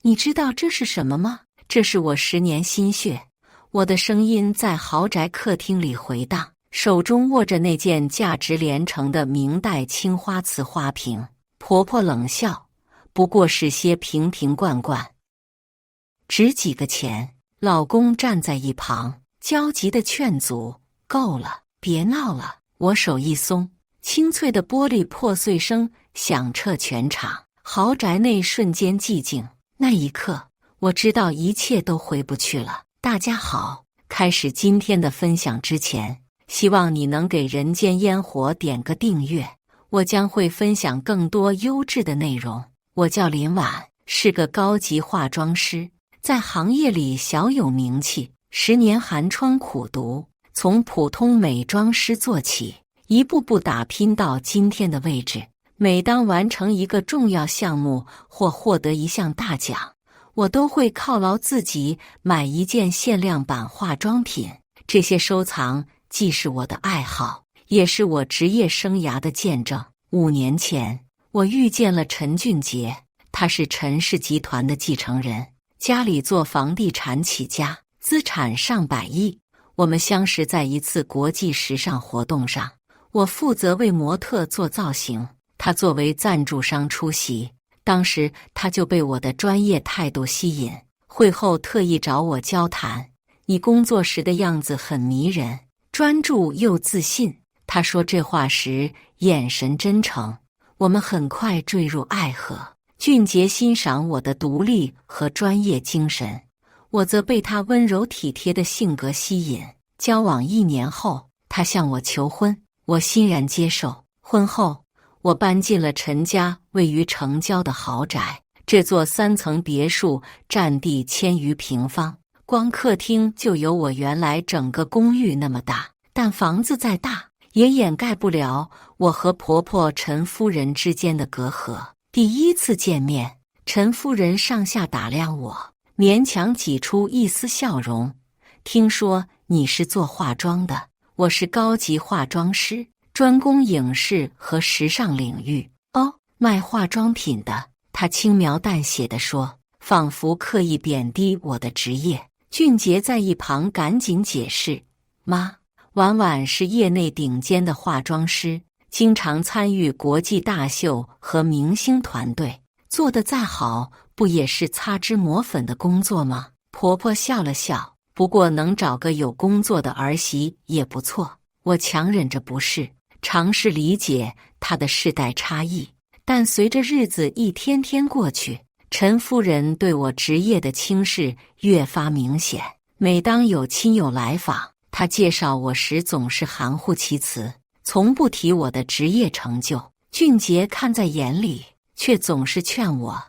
你知道这是什么吗？这是我10年心血。我的声音在豪宅客厅里回荡，手中握着那件价值连城的明代青花瓷花瓶。婆婆冷笑，不过是些瓶瓶罐罐，值几个钱？老公站在一旁，焦急地劝阻：够了，别闹了。我手一松，清脆的玻璃破碎声响彻全场，豪宅内瞬间寂静。那一刻，我知道一切都回不去了。大家好，开始今天的分享之前，希望你能给人间烟火点个订阅，我将会分享更多优质的内容。我叫林婉，是个高级化妆师，在行业里小有名气，10年寒窗苦读，从普通美妆师做起，一步步打拼到今天的位置。每当完成一个重要项目或获得一项大奖，我都会犒劳自己买一件限量版化妆品。这些收藏既是我的爱好，也是我职业生涯的见证。5年前，我遇见了陈俊杰，他是陈氏集团的继承人，家里做房地产起家，资产上百亿。我们相识在一次国际时尚活动上，我负责为模特做造型，他作为赞助商出席。当时他就被我的专业态度吸引，会后特意找我交谈。你工作时的样子很迷人，专注又自信。他说这话时眼神真诚，我们很快坠入爱河。俊杰欣赏我的独立和专业精神，我则被他温柔体贴的性格吸引。交往1年后，他向我求婚，我欣然接受。婚后，我搬进了陈家位于城郊的豪宅，这座3层别墅占地1000余平方，光客厅就有我原来整个公寓那么大。但房子再大，也掩盖不了我和婆婆陈夫人之间的隔阂。第一次见面，陈夫人上下打量我，勉强挤出一丝笑容。听说你是做化妆的？我是高级化妆师，专攻影视和时尚领域。哦，卖化妆品的，他轻描淡写地说，仿佛刻意贬低我的职业。俊杰在一旁赶紧解释，妈，婉婉是业内顶尖的化妆师，经常参与国际大秀和明星团队，做得再好，不也是擦脂抹粉的工作吗？婆婆笑了笑，不过能找个有工作的儿媳也不错。我强忍着不适，尝试理解她的世代差异。但随着日子一天天过去，陈夫人对我职业的轻视越发明显。每当有亲友来访，她介绍我时总是含糊其辞，从不提我的职业成就。俊杰看在眼里，却总是劝我，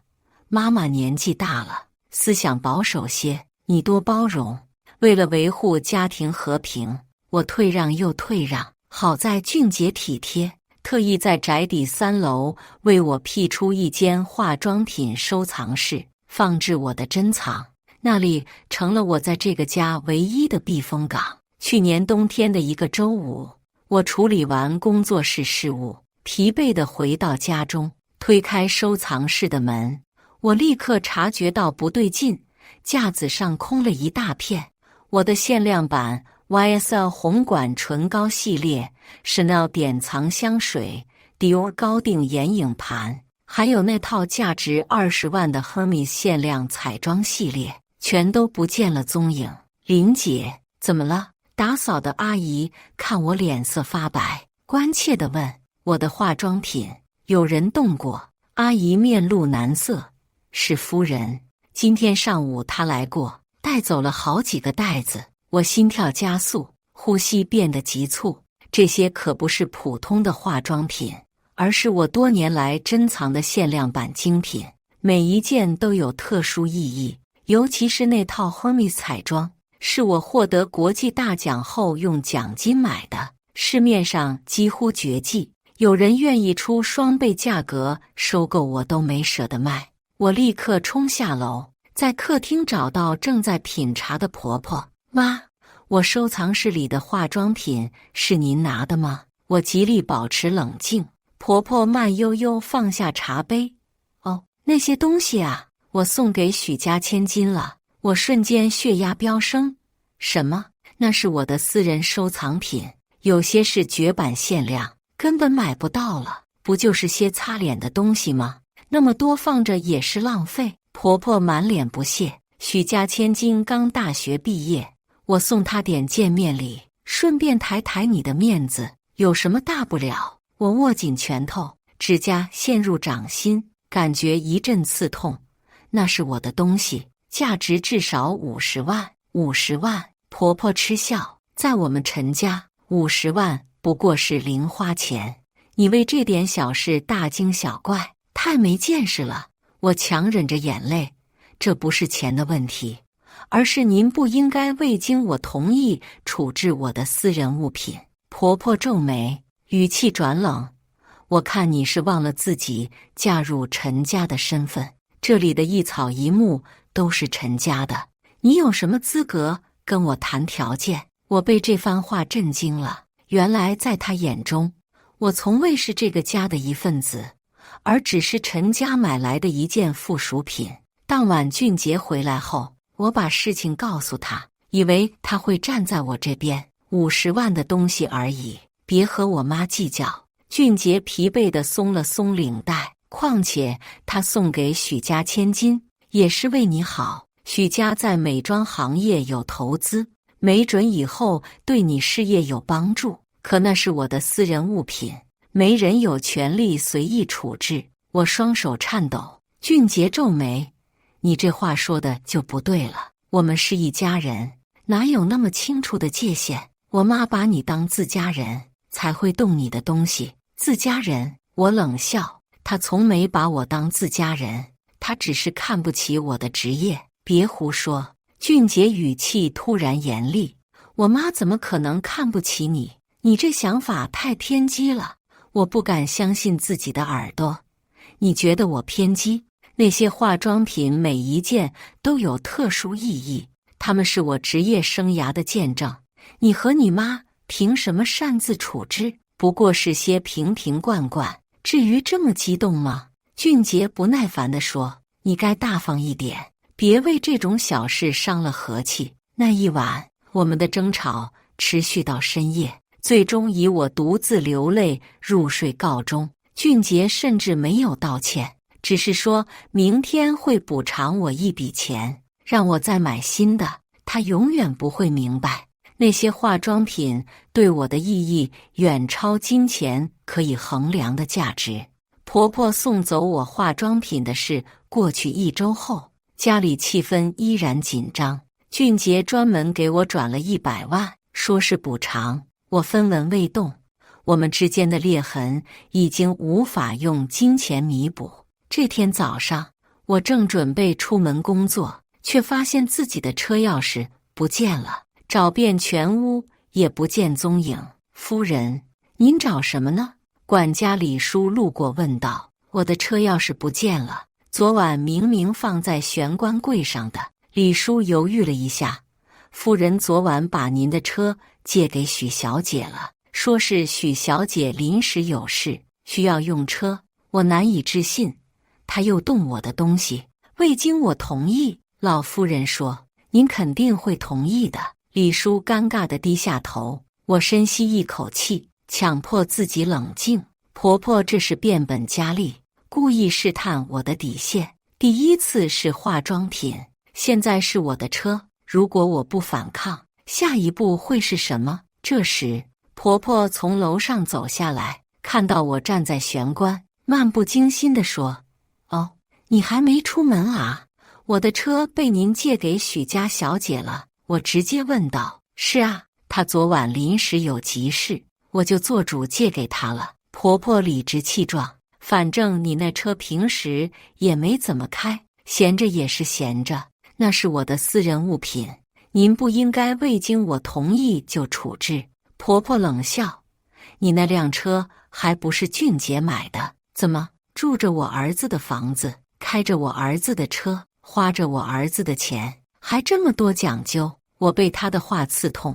妈妈年纪大了，思想保守些，你多包容。为了维护家庭和平，我退让又退让。好在俊杰体贴，特意在宅邸3楼为我辟出一间化妆品收藏室，放置我的珍藏。那里成了我在这个家唯一的避风港。去年冬天的一个周五，我处理完工作室事务，疲惫地回到家中，推开收藏室的门，我立刻察觉到不对劲，架子上空了一大片。我的限量版 YSL 红管唇膏系列、Chanel 典藏香水、Dior 高定眼影盘，还有那套价值20万的 Hermes 限量彩妆系列，全都不见了踪影。林姐，怎么了？打扫的阿姨看我脸色发白，关切地问，我的化妆品有人动过？阿姨面露难色，是夫人，今天上午她来过，带走了好几个袋子。我心跳加速，呼吸变得急促。这些可不是普通的化妆品，而是我多年来珍藏的限量版精品，每一件都有特殊意义。尤其是那套 Hermes 彩妆，是我获得国际大奖后用奖金买的，市面上几乎绝迹，有人愿意出双倍价格收购，我都没舍得卖。我立刻冲下楼，在客厅找到正在品茶的婆婆。妈，我收藏室里的化妆品是您拿的吗？我极力保持冷静。婆婆慢悠悠放下茶杯。哦，那些东西啊，我送给许家千金了。我瞬间血压飙升。什么？那是我的私人收藏品，有些是绝版限量，根本买不到了。不就是些擦脸的东西吗？那么多放着也是浪费。婆婆满脸不屑。许家千金刚大学毕业，我送她点见面礼，顺便抬抬你的面子，有什么大不了？我握紧拳头，指甲陷入掌心，感觉一阵刺痛。那是我的东西，价值至少50万。50万？婆婆嗤笑，在我们陈家，50万不过是零花钱。你为这点小事大惊小怪，太没见识了。我强忍着眼泪，这不是钱的问题，而是您不应该未经我同意处置我的私人物品。婆婆皱眉，语气转冷。我看你是忘了自己嫁入陈家的身份，这里的一草一木都是陈家的，你有什么资格跟我谈条件？我被这番话震惊了。原来在他眼中，我从未是这个家的一份子，而只是陈家买来的一件附属品。当晚俊杰回来后，我把事情告诉他，以为他会站在我这边。50万的东西而已，别和我妈计较。俊杰疲惫地松了松领带，况且他送给许家千金也是为你好。许家在美妆行业有投资，没准以后对你事业有帮助，可那是我的私人物品，没人有权利随意处置。我双手颤抖。俊杰皱眉，你这话说的就不对了，我们是一家人，哪有那么清楚的界限？我妈把你当自家人，才会动你的东西。自家人？我冷笑，她从没把我当自家人，她只是看不起我的职业。别胡说！俊杰语气突然严厉，我妈怎么可能看不起你？你这想法太偏激了。我不敢相信自己的耳朵。你觉得我偏激？那些化妆品每一件都有特殊意义，它们是我职业生涯的见证。你和你妈凭什么擅自处置？不过是些瓶瓶罐罐，至于这么激动吗？俊杰不耐烦地说，你该大方一点，别为这种小事伤了和气。那一晚，我们的争吵持续到深夜，最终以我独自流泪入睡告终。俊杰甚至没有道歉，只是说明天会补偿我一笔钱，让我再买新的。他永远不会明白，那些化妆品对我的意义远超金钱可以衡量的价值。婆婆送走我化妆品的事过去1周后，家里气氛依然紧张。俊杰专门给我转了100万，说是补偿，我分文未动。我们之间的裂痕已经无法用金钱弥补。这天早上，我正准备出门工作，却发现自己的车钥匙不见了，找遍全屋也不见踪影。夫人，您找什么呢？管家李叔路过问道。我的车钥匙不见了，昨晚明明放在玄关柜上的。李叔犹豫了一下，夫人昨晚把您的车借给许小姐了，说是许小姐临时有事需要用车。我难以置信，她又动我的东西，未经我同意。老夫人说，您肯定会同意的。李叔尴尬地低下头。我深吸一口气，强迫自己冷静。婆婆这是变本加厉，故意试探我的底线。第一次是化妆品，现在是我的车。如果我不反抗，下一步会是什么？这时，婆婆从楼上走下来，看到我站在玄关，漫不经心地说：“哦，你还没出门啊？我的车被您借给许家小姐了。”我直接问道：“是啊，她昨晚临时有急事，我就做主借给她了。”婆婆理直气壮：“反正你那车平时也没怎么开，闲着也是闲着，那是我的私人物品，您不应该未经我同意就处置。”婆婆冷笑：“你那辆车还不是俊杰买的？怎么住着我儿子的房子，开着我儿子的车，花着我儿子的钱，还这么多讲究？”我被他的话刺痛。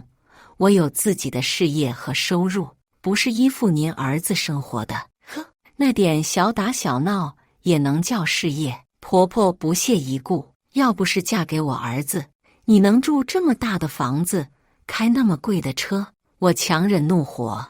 我有自己的事业和收入，不是依附您儿子生活的。呵，那点小打小闹也能叫事业？婆婆不屑一顾，要不是嫁给我儿子，你能住这么大的房子，开那么贵的车？我强忍怒火，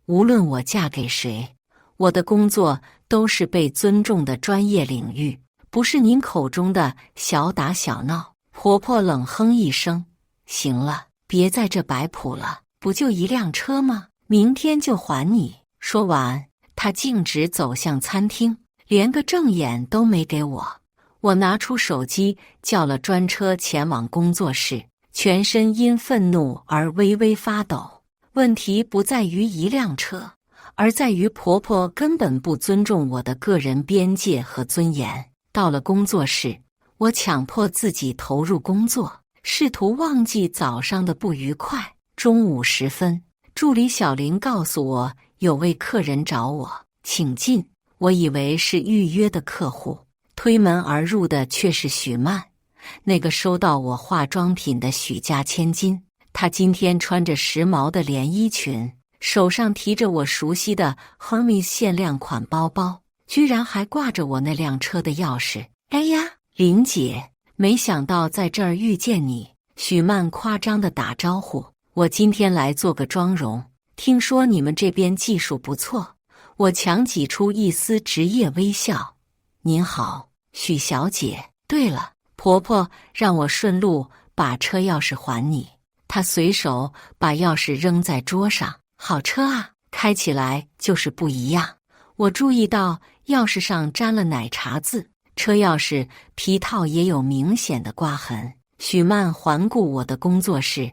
无论我嫁给谁，我的工作都是被尊重的专业领域，不是您口中的小打小闹。婆婆冷哼一声，行了，别在这摆谱了，不就一辆车吗？明天就还你。说完，她径直走向餐厅，连个正眼都没给我。我拿出手机叫了专车前往工作室，全身因愤怒而微微发抖。问题不在于一辆车，而在于婆婆根本不尊重我的个人边界和尊严。到了工作室，我强迫自己投入工作，试图忘记早上的不愉快。中午时分，助理小林告诉我有位客人找我，请进。我以为是预约的客户，推门而入的却是许曼，那个收到我化妆品的许家千金。她今天穿着时髦的连衣裙，手上提着我熟悉的 Hermes 限量款包包，居然还挂着我那辆车的钥匙。哎呀，林姐，没想到在这儿遇见你。许曼夸张地打招呼，我今天来做个妆容，听说你们这边技术不错。我强挤出一丝职业微笑。您好，许小姐。对了，婆婆让我顺路把车钥匙还你。她随手把钥匙扔在桌上。好车啊，开起来就是不一样。我注意到钥匙上沾了奶茶渍，车钥匙皮套也有明显的刮痕。许曼环顾我的工作室，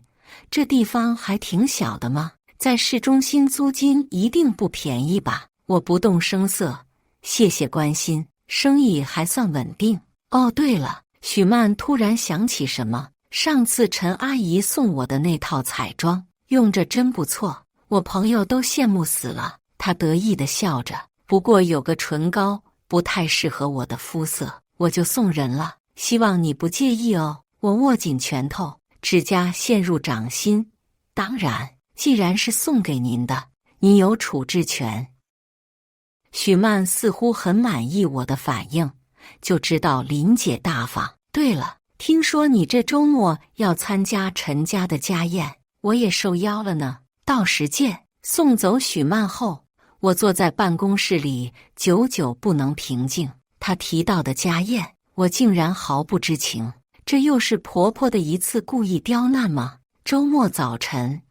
这地方还挺小的吗？在市中心租金一定不便宜吧？我不动声色，谢谢关心，生意还算稳定。哦，对了，许曼突然想起什么，上次陈阿姨送我的那套彩妆，用着真不错，我朋友都羡慕死了。她得意地笑着，不过有个唇膏不太适合我的肤色，我就送人了，希望你不介意哦。我握紧拳头，指甲陷入掌心。当然，既然是送给您的，您有处置权。许曼似乎很满意我的反应，就知道林姐大方。对了，听说你这周末要参加陈家的家宴，我也受邀了呢，到时见。送走许曼后，我坐在办公室里，久久不能平静。她提到的家宴，我竟然毫不知情。这又是婆婆的一次故意刁难吗？周末早晨，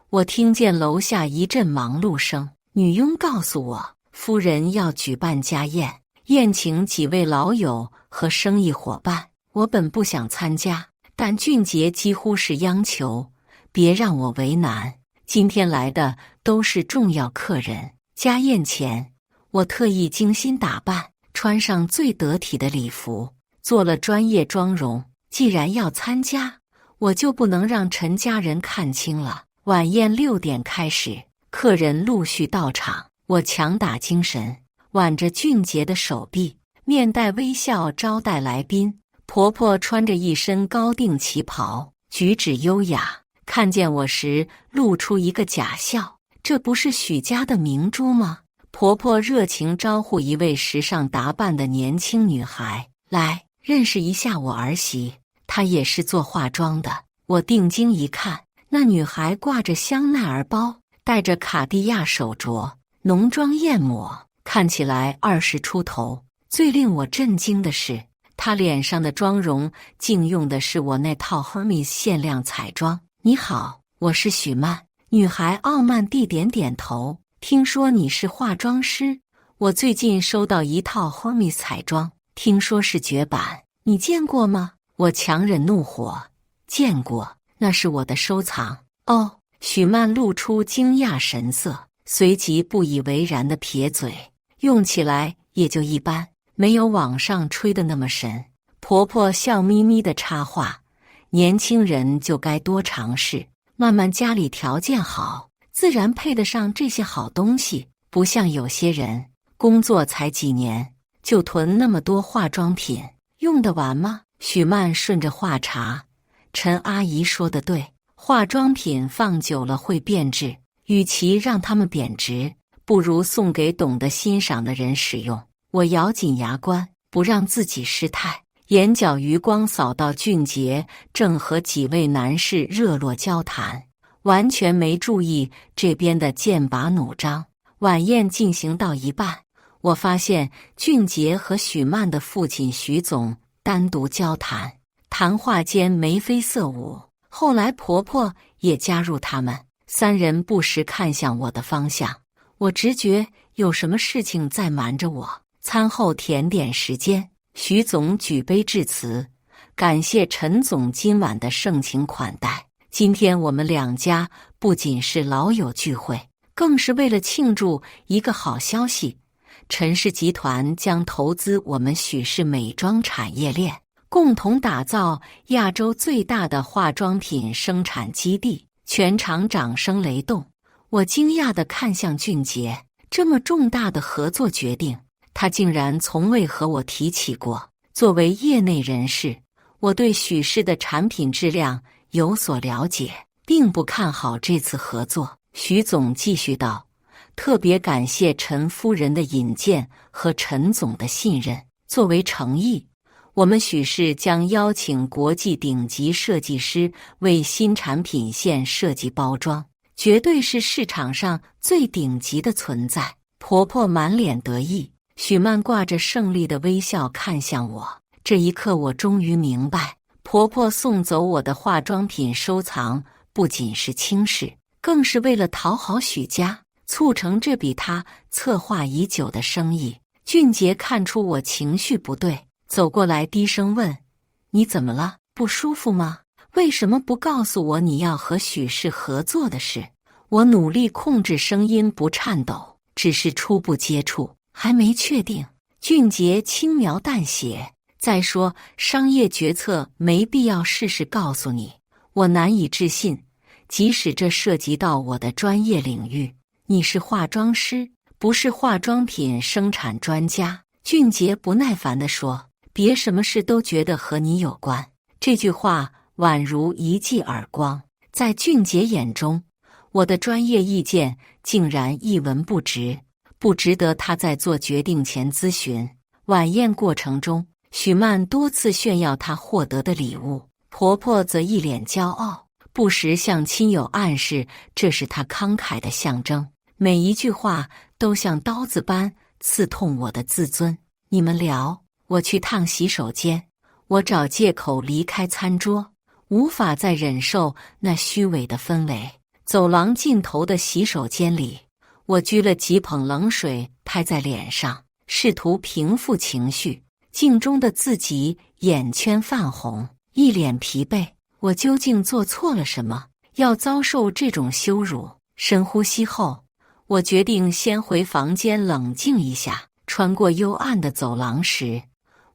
我听见楼下一阵忙碌声，女佣告诉我，夫人要举办家宴，宴请几位老友和生意伙伴。我本不想参加，但俊杰几乎是央求，别让我为难。今天来的都是重要客人。家宴前，我特意精心打扮，穿上最得体的礼服，做了专业妆容。既然要参加，我就不能让陈家人看清了。晚宴6点开始，客人陆续到场。我强打精神，挽着俊杰的手臂，面带微笑招待来宾。婆婆穿着一身高定旗袍，举止优雅，看见我时露出一个假笑。这不是许家的明珠吗？婆婆热情招呼一位时尚打扮的年轻女孩，来，认识一下我儿媳，她也是做化妆的。我定睛一看，那女孩挂着香奈儿包，戴着卡地亚手镯，浓妆艳抹，看起来20出头。最令我震惊的是，她脸上的妆容竟用的是我那套 Hermes 限量彩妆。你好，我是许曼。女孩傲慢地点点头。听说你是化妆师，我最近收到一套 Hermes 彩妆，听说是绝版，你见过吗？我强忍怒火，见过，那是我的收藏。哦，许曼露出惊讶神色，随即不以为然地撇嘴，用起来也就一般，没有网上吹的那么神。婆婆笑眯眯地插话，年轻人就该多尝试，慢慢家里条件好，自然配得上这些好东西，不像有些人工作才几年就囤那么多化妆品，用得完吗？许曼顺着话茬，陈阿姨说得对，化妆品放久了会变质，与其让它们贬值，不如送给懂得欣赏的人使用。我咬紧牙关，不让自己失态。眼角余光扫到俊杰正和几位男士热络交谈，完全没注意这边的剑拔弩张。晚宴进行到一半，我发现俊杰和许曼的父亲许总单独交谈，谈话间眉飞色舞。后来婆婆也加入他们，三人不时看向我的方向，我直觉有什么事情在瞒着我。餐后甜点时间，许总举杯致辞，感谢陈总今晚的盛情款待。今天我们两家不仅是老友聚会，更是为了庆祝一个好消息。陈氏集团将投资我们许氏美妆产业链，共同打造亚洲最大的化妆品生产基地。全场掌声雷动，我惊讶地看向俊杰，这么重大的合作决定，他竟然从未和我提起过。作为业内人士，我对许氏的产品质量有所了解，并不看好这次合作。许总继续道，特别感谢陈夫人的引荐和陈总的信任，作为诚意，我们许氏将邀请国际顶级设计师为新产品线设计包装，绝对是市场上最顶级的存在。婆婆满脸得意，许曼挂着胜利的微笑看向我。这一刻我终于明白，婆婆送走我的化妆品收藏不仅是轻视，更是为了讨好许家，促成这笔她策划已久的生意。俊杰看出我情绪不对，走过来低声问，你怎么了？不舒服吗？为什么不告诉我你要和许氏合作的事？我努力控制声音不颤抖，只是初步接触，还没确定。俊杰轻描淡写，再说商业决策没必要事事告诉你。我难以置信，即使这涉及到我的专业领域。你是化妆师，不是化妆品生产专家。俊杰不耐烦地说，别什么事都觉得和你有关。这句话宛如一记耳光，在俊杰眼中，我的专业意见竟然一文不值，不值得他在做决定前咨询。晚宴过程中，许曼多次炫耀她获得的礼物，婆婆则一脸骄傲，不时向亲友暗示这是她慷慨的象征。每一句话都像刀子般刺痛我的自尊。你们聊，我去趟洗手间。我找借口离开餐桌，无法再忍受那虚伪的氛围。走廊尽头的洗手间里，我掬了几捧冷水拍在脸上，试图平复情绪。镜中的自己眼圈泛红，一脸疲惫。我究竟做错了什么，要遭受这种羞辱？深呼吸后，我决定先回房间冷静一下。穿过幽暗的走廊时，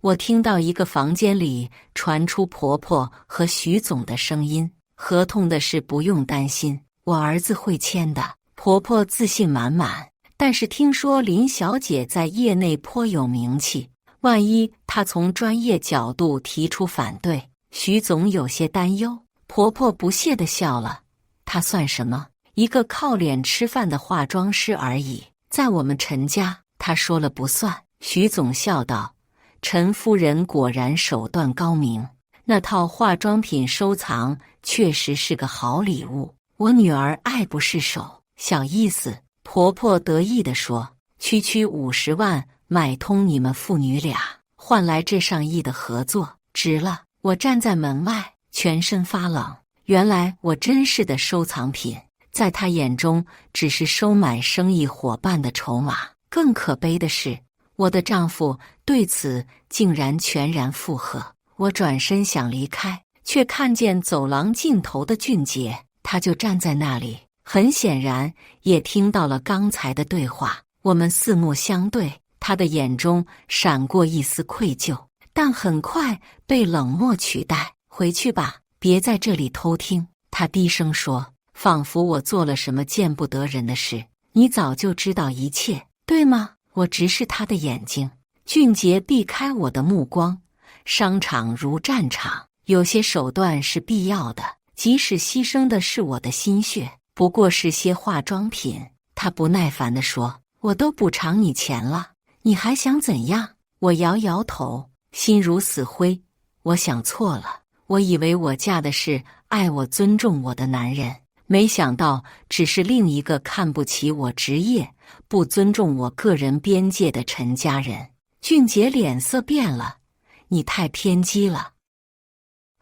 我听到一个房间里传出婆婆和许总的声音。合同的事不用担心，我儿子会签的。婆婆自信满满，但是听说林小姐在业内颇有名气，万一她从专业角度提出反对，许总有些担忧。婆婆不屑地笑了，她算什么？一个靠脸吃饭的化妆师而已，在我们陈家，她说了不算。许总笑道，陈夫人果然手段高明，那套化妆品收藏确实是个好礼物，我女儿爱不释手。小意思，婆婆得意地说，区区50万买通你们父女俩，换来这上亿的合作，值了。我站在门外，全身发冷。原来我珍视的收藏品，在他眼中只是收买生意伙伴的筹码。更可悲的是，我的丈夫对此竟然全然附和。我转身想离开，却看见走廊尽头的俊杰，他就站在那里，很显然也听到了刚才的对话。我们四目相对，他的眼中闪过一丝愧疚，但很快被冷漠取代。回去吧，别在这里偷听。他低声说，仿佛我做了什么见不得人的事。你早就知道一切，对吗？我直视他的眼睛。俊杰避开我的目光。商场如战场，有些手段是必要的，即使牺牲的是我的心血，不过是些化妆品。他不耐烦地说，我都补偿你钱了，你还想怎样？我摇摇头，心如死灰。我想错了，我以为我嫁的是爱我、尊重我的男人，没想到只是另一个看不起我职业、不尊重我个人边界的陈家人。俊杰脸色变了，你太偏激了。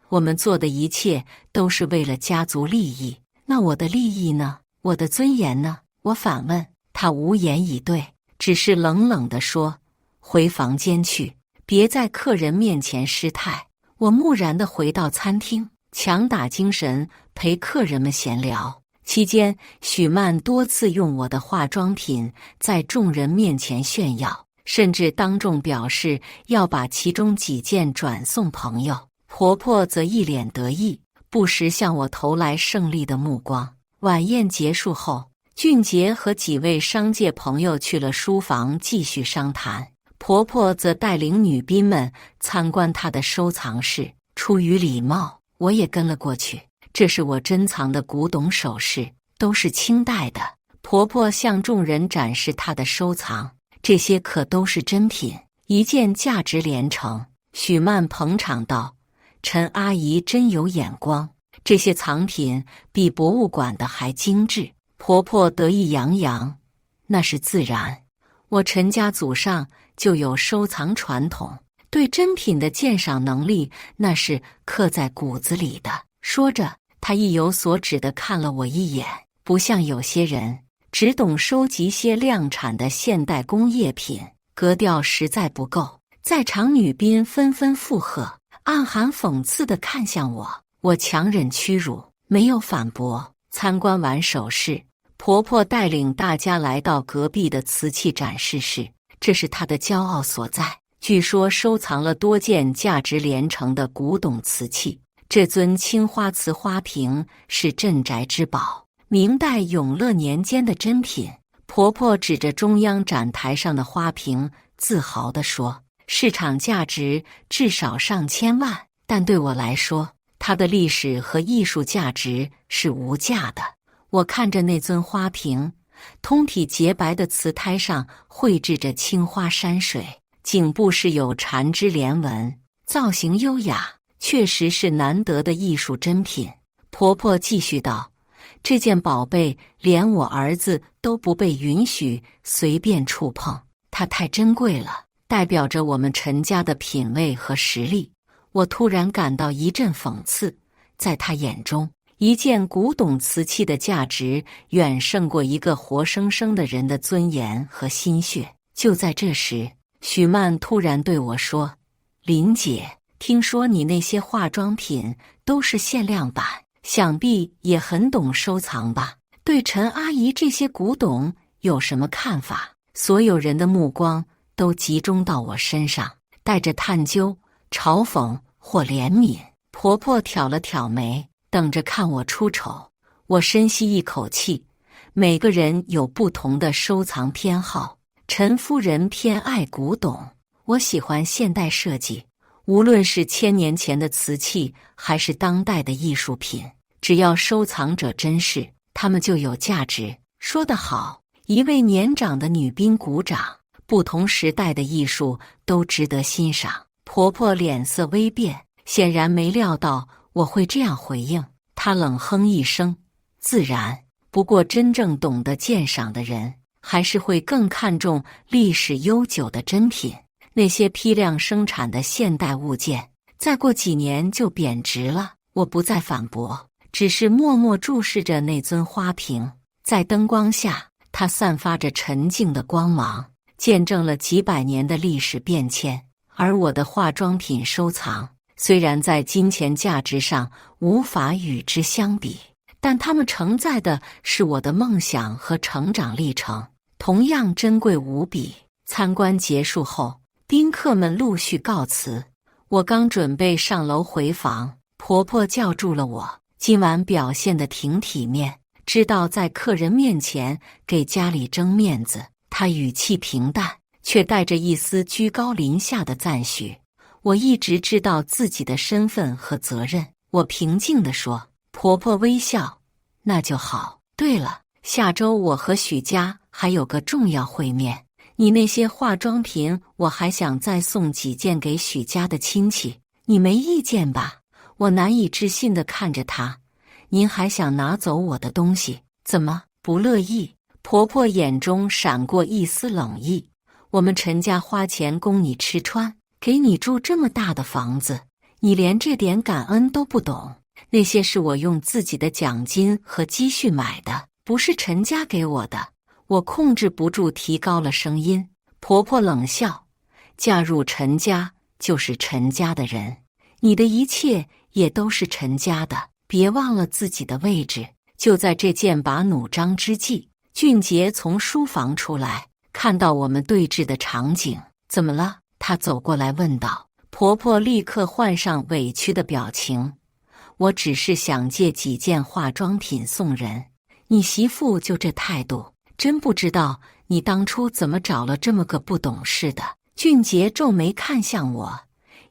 我们做的一切都是为了家族利益，那我的利益呢？我的尊严呢？我反问。他无言以对，只是冷冷地说：回房间去，别在客人面前失态。我木然地回到餐厅，强打精神陪客人们闲聊。期间，许曼多次用我的化妆品在众人面前炫耀，甚至当众表示要把其中几件转送朋友。婆婆则一脸得意，不时向我投来胜利的目光。晚宴结束后，俊杰和几位商界朋友去了书房继续商谈，婆婆则带领女宾们参观她的收藏室。出于礼貌，我也跟了过去。这是我珍藏的古董首饰，都是清代的。婆婆向众人展示她的收藏，这些可都是真品，一件价值连城。许曼捧场道：陈阿姨真有眼光，这些藏品比博物馆的还精致。婆婆得意洋洋，那是自然，我陈家祖上就有收藏传统，对珍品的鉴赏能力那是刻在骨子里的。说着，她意有所指地看了我一眼，不像有些人只懂收集些量产的现代工业品，格调实在不够。在场女宾纷纷附和，暗含讽刺地看向我，我强忍屈辱，没有反驳。参观完首饰，婆婆带领大家来到隔壁的瓷器展示室，这是她的骄傲所在。据说收藏了多件价值连城的古董瓷器，这尊青花瓷花瓶是镇宅之宝，明代永乐年间的珍品。婆婆指着中央展台上的花瓶，自豪地说：市场价值至少上千万，但对我来说，它的历史和艺术价值是无价的。我看着那尊花瓶，通体洁白的瓷胎上绘制着青花山水，颈部是有缠枝莲纹，造型优雅，确实是难得的艺术珍品。婆婆继续道：这件宝贝连我儿子都不被允许随便触碰，它太珍贵了，代表着我们陈家的品味和实力。我突然感到一阵讽刺，在他眼中，一件古董瓷器的价值远胜过一个活生生的人的尊严和心血。就在这时，许曼突然对我说：林姐，听说你那些化妆品都是限量版，想必也很懂收藏吧？对陈阿姨这些古董有什么看法？所有人的目光都集中到我身上，带着探究、嘲讽或怜悯。婆婆挑了挑眉，等着看我出丑。我深吸一口气，每个人有不同的收藏偏好。陈夫人偏爱古董，我喜欢现代设计。无论是1000年前的瓷器，还是当代的艺术品，只要收藏者珍视，它们就有价值。说得好！一位年长的女宾鼓掌。不同时代的艺术都值得欣赏。婆婆脸色微变，显然没料到我会这样回应。她冷哼一声：自然，不过真正懂得鉴赏的人，还是会更看重历史悠久的珍品。那些批量生产的现代物件，再过几年就贬值了。我不再反驳，只是默默注视着那尊花瓶。在灯光下，它散发着沉静的光芒，见证了几百年的历史变迁。而我的化妆品收藏，虽然在金钱价值上无法与之相比，但它们承载的是我的梦想和成长历程，同样珍贵无比。参观结束后，宾客们陆续告辞，我刚准备上楼回房，婆婆叫住了我。今晚表现得挺体面，知道在客人面前给家里争面子。她语气平淡，却带着一丝居高临下的赞许。我一直知道自己的身份和责任，我平静地说。婆婆微笑，那就好。对了，下周我和许家还有个重要会面，你那些化妆品，我还想再送几件给许家的亲戚，你没意见吧？我难以置信地看着他，您还想拿走我的东西，怎么不乐意？婆婆眼中闪过一丝冷意。我们陈家花钱供你吃穿，给你住这么大的房子，你连这点感恩都不懂。那些是我用自己的奖金和积蓄买的，不是陈家给我的。我控制不住提高了声音。婆婆冷笑，嫁入陈家就是陈家的人，你的一切也都是陈家的，别忘了自己的位置。就在这剑拔弩张之际，俊杰从书房出来，看到我们对峙的场景，怎么了？他走过来问道。婆婆立刻换上委屈的表情，我只是想借几件化妆品送人，你媳妇就这态度，真不知道你当初怎么找了这么个不懂事的。俊杰皱眉看向我，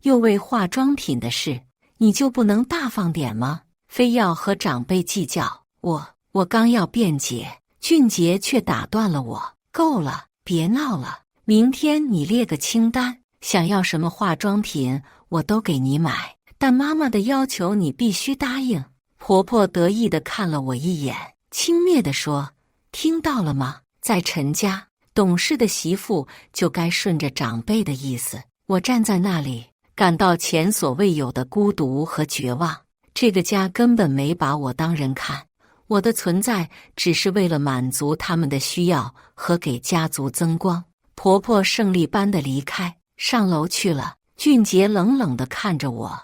又为化妆品的事，你就不能大方点吗？非要和长辈计较？我刚要辩解，俊杰却打断了我，够了，别闹了，明天你列个清单，想要什么化妆品我都给你买，但妈妈的要求你必须答应。婆婆得意地看了我一眼，轻蔑地说，听到了吗？在陈家，懂事的媳妇就该顺着长辈的意思。我站在那里，感到前所未有的孤独和绝望。这个家根本没把我当人看，我的存在只是为了满足他们的需要和给家族增光。婆婆胜利般的离开，上楼去了。俊杰冷冷地看着我，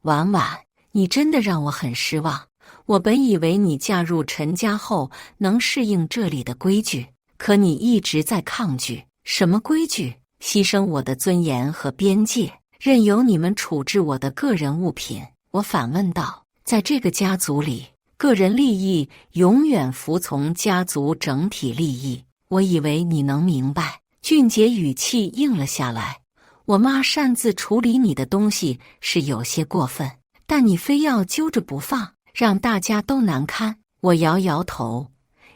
婉婉，你真的让我很失望。我本以为你嫁入陈家后能适应这里的规矩，可你一直在抗拒。什么规矩？牺牲我的尊严和边界，任由你们处置我的个人物品。我反问道，在这个家族里，个人利益永远服从家族整体利益，我以为你能明白。俊杰语气硬了下来，我妈擅自处理你的东西是有些过分，但你非要揪着不放，让大家都难堪。我摇摇头，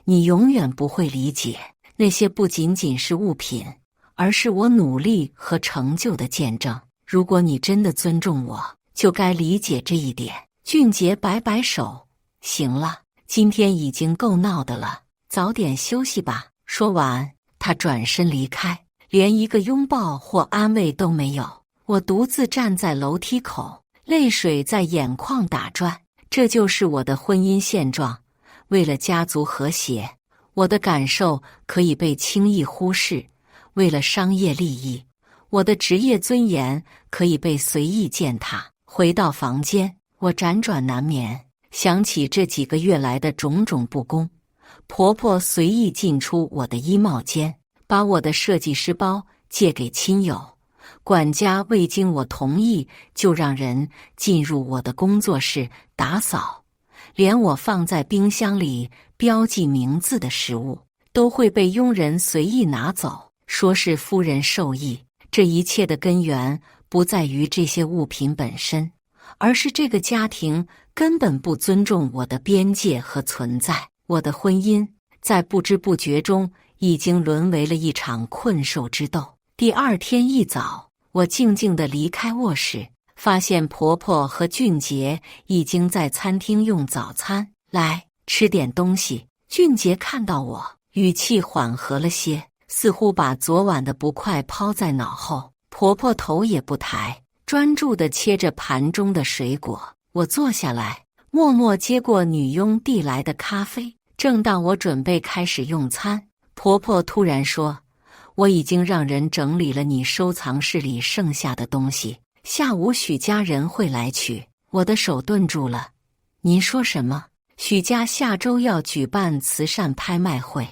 你永远不会理解，那些不仅仅是物品，而是我努力和成就的见证。如果你真的尊重我，就该理解这一点。俊杰摆摆手，行了，今天已经够闹的了，早点休息吧。说完，他转身离开，连一个拥抱或安慰都没有。我独自站在楼梯口，泪水在眼眶打转。这就是我的婚姻现状。为了家族和谐，我的感受可以被轻易忽视；为了商业利益，我的职业尊严可以被随意践踏。回到房间，我辗转难眠，想起这几个月来的种种不公。婆婆随意进出我的衣帽间，把我的设计师包借给亲友。管家未经我同意就让人进入我的工作室打扫，连我放在冰箱里标记名字的食物都会被佣人随意拿走，说是夫人授意。这一切的根源不在于这些物品本身，而是这个家庭根本不尊重我的边界和存在。我的婚姻在不知不觉中已经沦为了一场困兽之斗。第二天一早，我静静地离开卧室，发现婆婆和俊杰已经在餐厅用早餐。来，吃点东西。俊杰看到我，语气缓和了些，似乎把昨晚的不快抛在脑后。婆婆头也不抬，专注地切着盘中的水果。我坐下来，默默接过女佣递来的咖啡。正当我准备开始用餐，婆婆突然说，我已经让人整理了你收藏室里剩下的东西，下午许家人会来取。我的手顿住了。您说什么？许家下周要举办慈善拍卖会，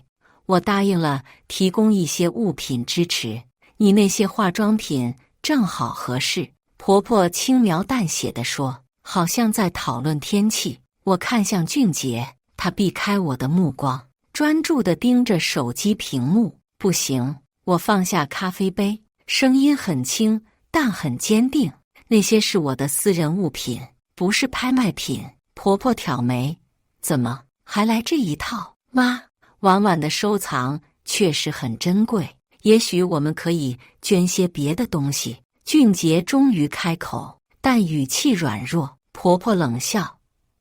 我答应了提供一些物品支持，你那些化妆品正好合适。婆婆轻描淡写地说，好像在讨论天气。我看向俊杰，他避开我的目光，专注地盯着手机屏幕。不行。我放下咖啡杯，声音很轻，但很坚定。那些是我的私人物品，不是拍卖品。婆婆挑眉，怎么还来这一套？妈，婉婉的收藏确实很珍贵，也许我们可以捐些别的东西。俊杰终于开口，但语气软弱。婆婆冷笑：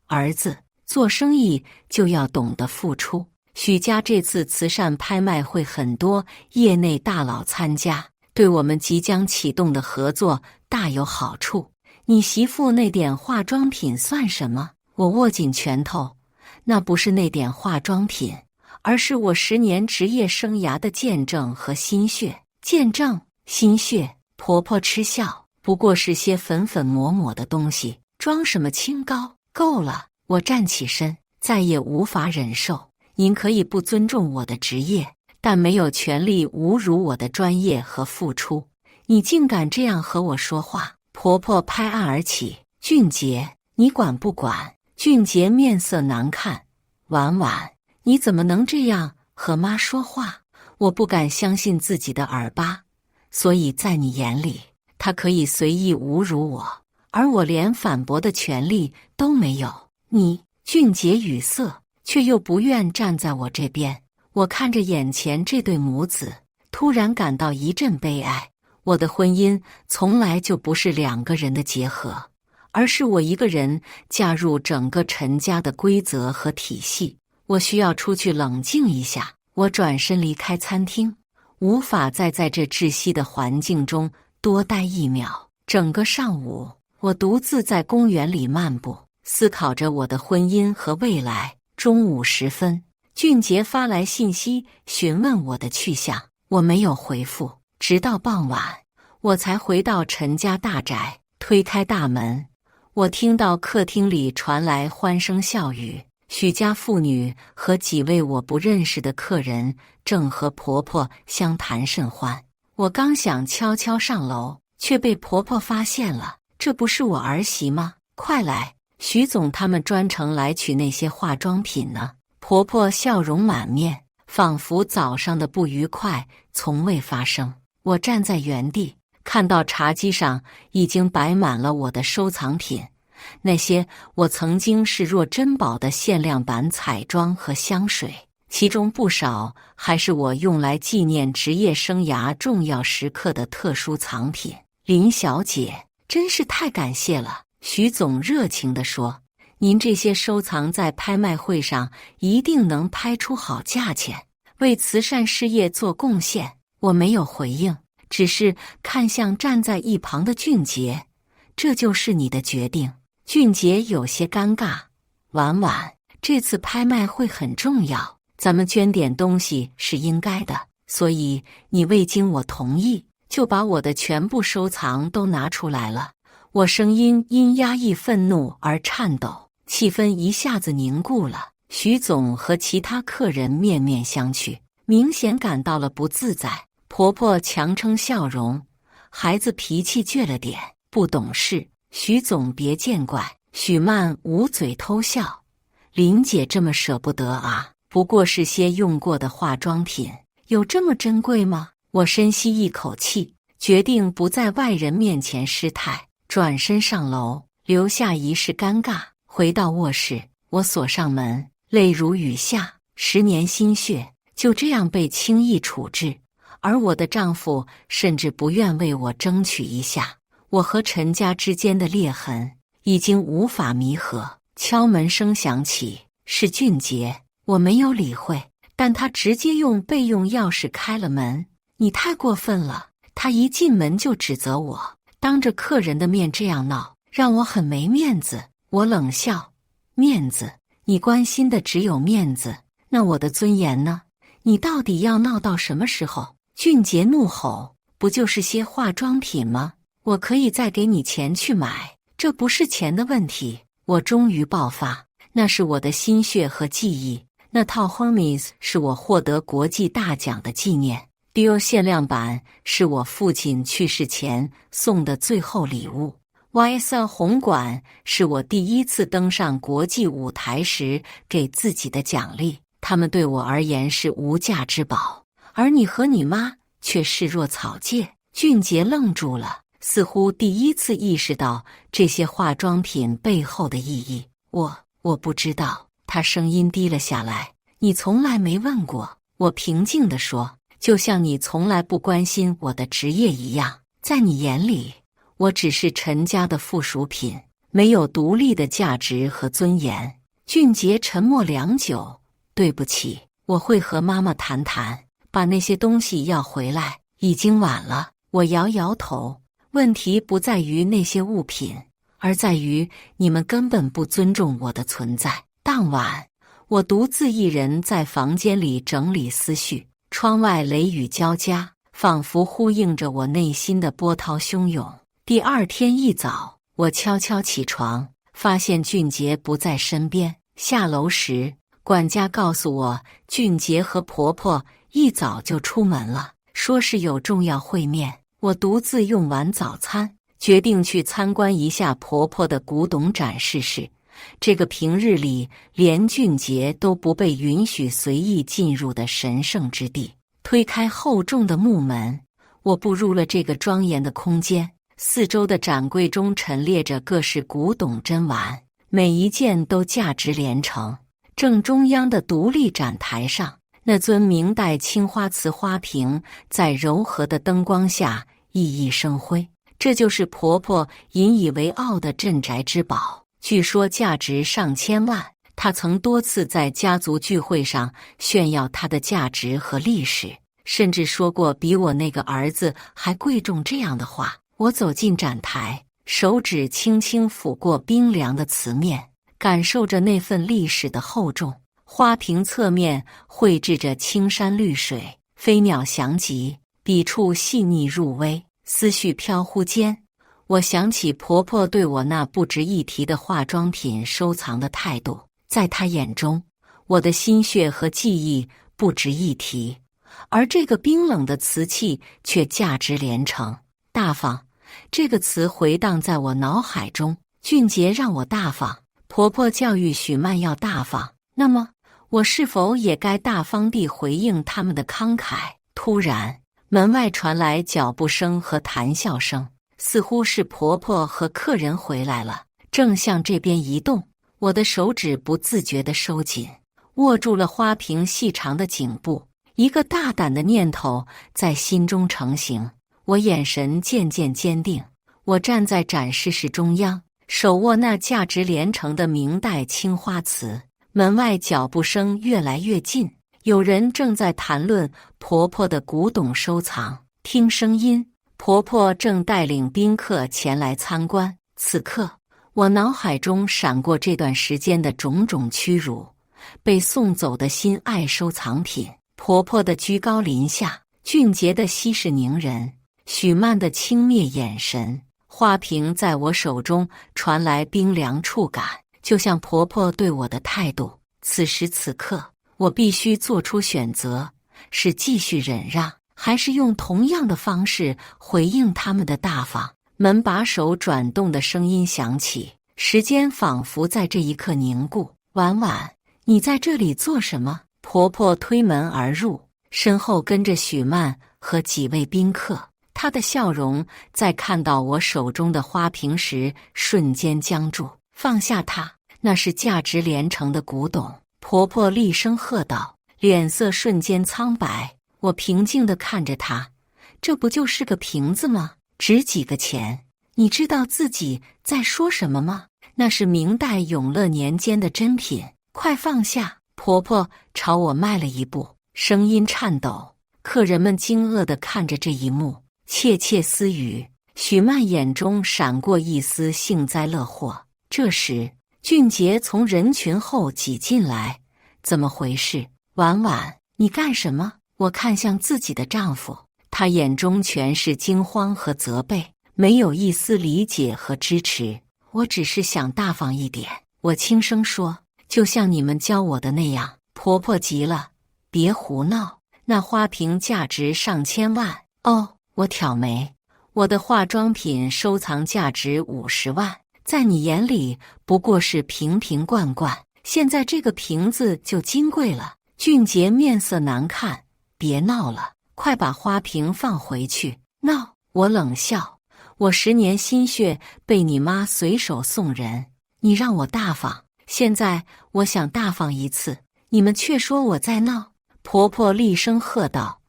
儿子，做生意就要懂得付出。许家这次慈善拍卖会很多业内大佬参加，对我们即将启动的合作大有好处。你媳妇那点化妆品算什么？我握紧拳头，那不是那点化妆品，而是我10年职业生涯的见证和心血。见证？心血？婆婆嗤笑，不过是些粉粉抹抹的东西，装什么清高？够了！我站起身，再也无法忍受。您可以不尊重我的职业，但没有权利侮辱我的专业和付出。你竟敢这样和我说话！婆婆拍案而起：俊杰，你管不管？俊杰面色难看：婉婉，你怎么能这样和妈说话？我不敢相信自己的耳巴。所以在你眼里，她可以随意侮辱我，而我连反驳的权利都没有。你……俊杰语塞，却又不愿站在我这边。我看着眼前这对母子，突然感到一阵悲哀。我的婚姻从来就不是2个人的结合，而是我一个人加入整个陈家的规则和体系。我需要出去冷静一下。我转身离开餐厅，无法再在这窒息的环境中多待1秒。整个上午，我独自在公园里漫步，思考着我的婚姻和未来。中午时分，俊杰发来信息询问我的去向，我没有回复，直到傍晚，我才回到陈家大宅。推开大门，我听到客厅里传来欢声笑语。许家妇女和几位我不认识的客人正和婆婆相谈甚欢。我刚想悄悄上楼，却被婆婆发现了。这不是我儿媳吗？快来！许总他们专程来取那些化妆品呢。婆婆笑容满面，仿佛早上的不愉快从未发生。我站在原地，看到茶几上已经摆满了我的收藏品，那些我曾经视若珍宝的限量版彩妆和香水，其中不少还是我用来纪念职业生涯重要时刻的特殊藏品。林小姐，真是太感谢了。许总热情地说，您这些收藏在拍卖会上一定能拍出好价钱，为慈善事业做贡献。我没有回应，只是看向站在一旁的俊杰。这就是你的决定？俊杰有些尴尬。婉婉，这次拍卖会很重要，咱们捐点东西是应该的，所以你未经我同意，就把我的全部收藏都拿出来了。我声音因压抑愤怒而颤抖，气氛一下子凝固了。许总和其他客人面面相觑，明显感到了不自在。婆婆强撑笑容，孩子脾气倔了点，不懂事。许总别见怪。许曼捂嘴偷笑，林姐这么舍不得啊？不过是些用过的化妆品，有这么珍贵吗？我深吸一口气，决定不在外人面前失态，转身上楼，留下一世尴尬。回到卧室，我锁上门，泪如雨下。10年心血就这样被轻易处置，而我的丈夫甚至不愿为我争取一下。我和陈家之间的裂痕已经无法弥合。敲门声响起，是俊杰。我没有理会，但他直接用备用钥匙开了门。你太过分了！他一进门就指责我，当着客人的面这样闹，让我很没面子。我冷笑：面子？你关心的只有面子，那我的尊严呢？你到底要闹到什么时候？俊杰怒吼：不就是些化妆品吗？我可以再给你钱去买，这不是钱的问题。我终于爆发，那是我的心血和记忆。那套 Hermes 是我获得国际大奖的纪念， Dior 限量版是我父亲去世前送的最后礼物， YSL 红馆是我第一次登上国际舞台时给自己的奖励。他们对我而言是无价之宝，而你和你妈却视若草芥。俊杰愣住了，似乎第一次意识到这些化妆品背后的意义。我不知道。他声音低了下来。你从来没问过。我平静地说。就像你从来不关心我的职业一样。在你眼里，我只是陈家的附属品，没有独立的价值和尊严。”俊杰沉默良久。“对不起，我会和妈妈谈谈，把那些东西要回来。已经晚了。”我摇摇头。问题不在于那些物品，而在于你们根本不尊重我的存在。当晚，我独自一人在房间里整理思绪，窗外雷雨交加，仿佛呼应着我内心的波涛汹涌。第二天一早，我悄悄起床，发现俊杰不在身边。下楼时，管家告诉我，俊杰和婆婆一早就出门了，说是有重要会面。我独自用完早餐，决定去参观一下婆婆的古董展示室。这个平日里连俊杰都不被允许随意进入的神圣之地。推开厚重的木门，我步入了这个庄严的空间。四周的展柜中陈列着各式古董珍玩，每一件都价值连城。正中央的独立展台上，那尊明代青花瓷花瓶在柔和的灯光下熠熠生辉，这就是婆婆引以为傲的镇宅之宝，据说价值上千万。她曾多次在家族聚会上炫耀她的价值和历史，甚至说过比我那个儿子还贵重这样的话。我走进展台，手指轻轻抚过冰凉的瓷面，感受着那份历史的厚重。花瓶侧面绘制着青山绿水，飞鸟翔集，笔触细腻入微。思绪飘忽间，我想起婆婆对我那不值一提的化妆品收藏的态度。在她眼中，我的心血和记忆不值一提，而这个冰冷的瓷器却价值连城。大方，这个词回荡在我脑海中。俊杰让我大方，婆婆教育许曼要大方，那么我是否也该大方地回应他们的慷慨？突然，门外传来脚步声和谈笑声，似乎是婆婆和客人回来了，正向这边移动。我的手指不自觉地收紧，握住了花瓶细长的颈部。一个大胆的念头在心中成型，我眼神渐渐坚定。我站在展示室中央，手握那价值连城的明代青花瓷。门外脚步声越来越近，有人正在谈论婆婆的古董收藏。听声音，婆婆正带领宾客前来参观。此刻，我脑海中闪过这段时间的种种屈辱，被送走的心爱收藏品，婆婆的居高临下，俊杰的息事宁人，许曼的轻蔑眼神。花瓶在我手中传来冰凉触感，就像婆婆对我的态度。此时此刻，我必须做出选择，是继续忍让，还是用同样的方式回应他们的大方。门把手转动的声音响起，时间仿佛在这一刻凝固。婉婉，你在这里做什么？婆婆推门而入，身后跟着许曼和几位宾客。她的笑容在看到我手中的花瓶时瞬间僵住。放下它，那是价值连城的古董。婆婆厉声喝道，脸色瞬间苍白。我平静地看着她，这不就是个瓶子吗？值几个钱？你知道自己在说什么吗？那是明代永乐年间的珍品，快放下！婆婆朝我迈了一步，声音颤抖。客人们惊愕地看着这一幕，窃窃私语。许曼眼中闪过一丝幸灾乐祸。这时，俊杰从人群后挤进来，怎么回事？婉婉，你干什么？我看向自己的丈夫，他眼中全是惊慌和责备，没有一丝理解和支持。我只是想大方一点，我轻声说，就像你们教我的那样。婆婆急了，别胡闹，那花瓶价值上千万。哦，我挑眉，我的化妆品收藏价值50万，在你眼里不过是瓶瓶罐罐，现在这个瓶子就金贵了。俊杰面色难看，别闹了，快把花瓶放回去。闹？我冷笑，我10年心血被你妈随手送人，你让我大方，现在我想大方一次，你们却说我在闹。婆婆厉声喝道，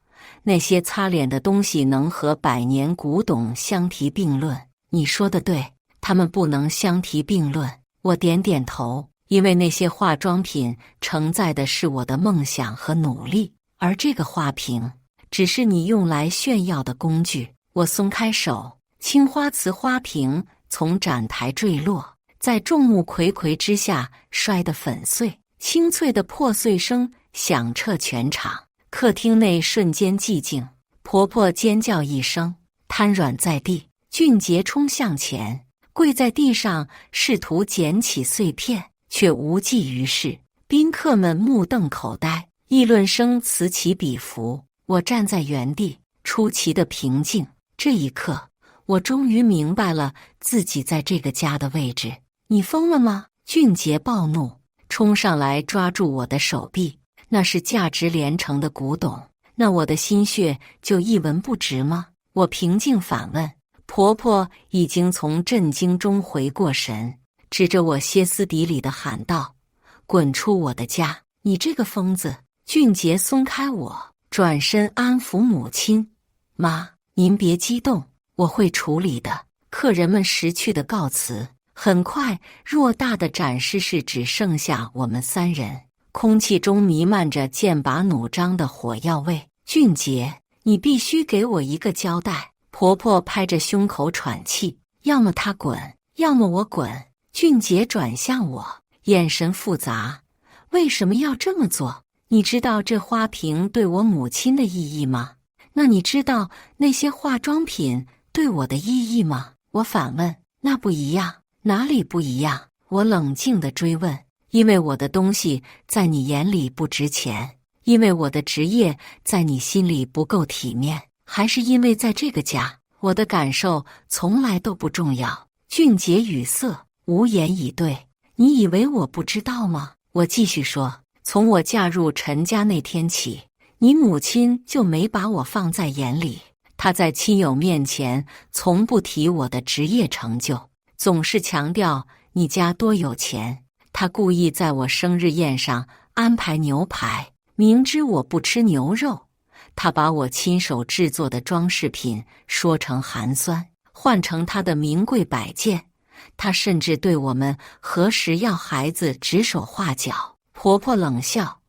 那些擦脸的东西能和百年古董相提并论。你说的对，它们不能相提并论。我点点头，因为那些化妆品承载的是我的梦想和努力，而这个花瓶只是你用来炫耀的工具。我松开手，青花瓷花瓶从展台坠落，在众目睽睽之下摔得粉碎，清脆的破碎声响彻全场。客厅内瞬间寂静，婆婆尖叫一声，瘫软在地。俊杰冲向前，跪在地上试图捡起碎片，却无济于事。宾客们目瞪口呆，议论声此起彼伏。我站在原地，出奇的平静。这一刻，我终于明白了自己在这个家的位置。你疯了吗？俊杰暴怒，冲上来抓住我的手臂。那是价值连城的古董，那我的心血就一文不值吗？我平静反问。婆婆已经从震惊中回过神，指着我歇斯底里地喊道：“滚出我的家！你这个疯子！”俊杰松开我，转身安抚母亲：“妈，您别激动，我会处理的。”客人们识趣的告辞。很快，偌大的展示室只剩下我们三人，空气中弥漫着剑拔弩张的火药味。俊杰，你必须给我一个交代。婆婆拍着胸口喘气，要么他滚，要么我滚。俊杰转向我，眼神复杂。为什么要这么做？你知道这花瓶对我母亲的意义吗？那你知道那些化妆品对我的意义吗？我反问。那不一样，哪里不一样？我冷静地追问。因为我的东西在你眼里不值钱，因为我的职业在你心里不够体面，还是因为在这个家，我的感受从来都不重要？俊杰语塞，无言以对。你以为我不知道吗？我继续说。从我嫁入陈家那天起，你母亲就没把我放在眼里。她在亲友面前从不提我的职业成就，总是强调你家多有钱。她故意在我生日宴上安排牛排，明知我不吃牛肉。她把我亲手制作的装饰品说成寒酸，换成她的名贵摆件。她甚至对我们何时要孩子指手画脚。婆婆冷笑，